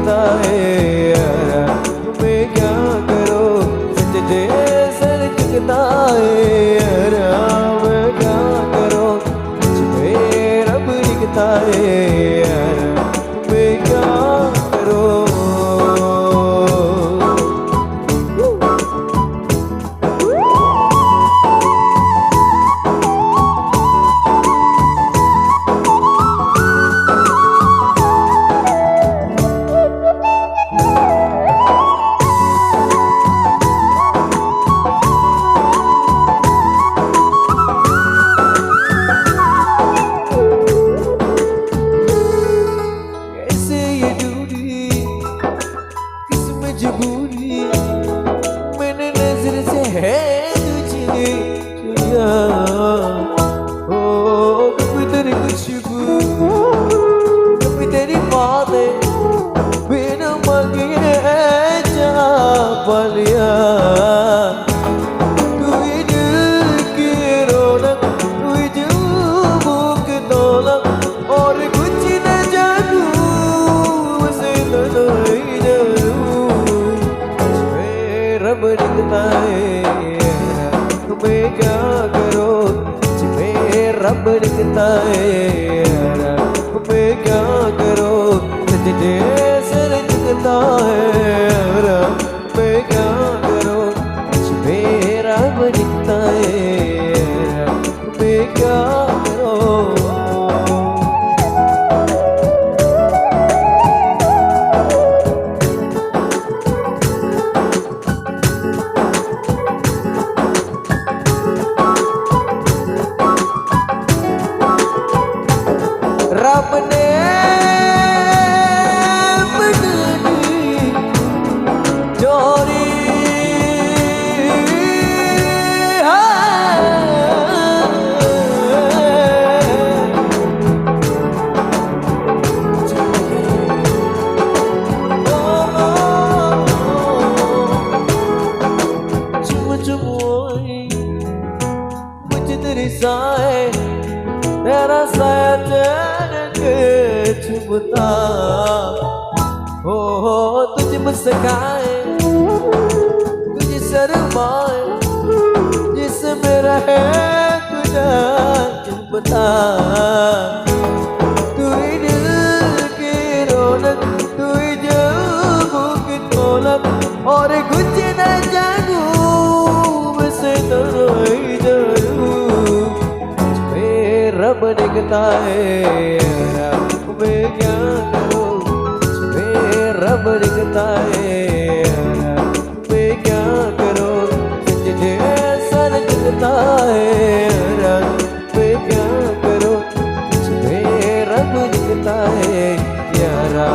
दिखता है यारा, मैं क्या करूं सजदे सर झुकता है यारा, मैं क्या करूं मुझे रब दिखता है यारा, मैं क्या करूं। मजबूरी मैंने नजर से है तुझे चुरा, ओ कभी तेरी खुशबू कभी तेरी बातें बिना मांगे जा पा लिया, तू ही दिल की रौनक, तू ही जुबों की दौलत, और कुछ न जानू उसे तो नहीं जानू, रब दिखता है मैं क्या करूं तुम्हें रब दिखता है मैं क्या करूं सजदे सर झुकता है मैं क्या करूं तुम्हें रब दिखता है मैं क्या करूं। रब ने बनाई जोड़ी चुम चुम मुझे तेरी साए तेरा साया चुभता हो तुझे मुस्काए तुझे शर्माए जिसमें रहे तुझे चुभता, तू ही दिल की रौनक, तू ही जुबों की दौलत, और कुछ न जानू वैसे तो नहीं जानू रब दिखता है मैं क्या करूं मैं रब दिखता है मैं क्या करूं सजदे सर झुकता है मैं क्या करूं मैं रब दिखता है यारा।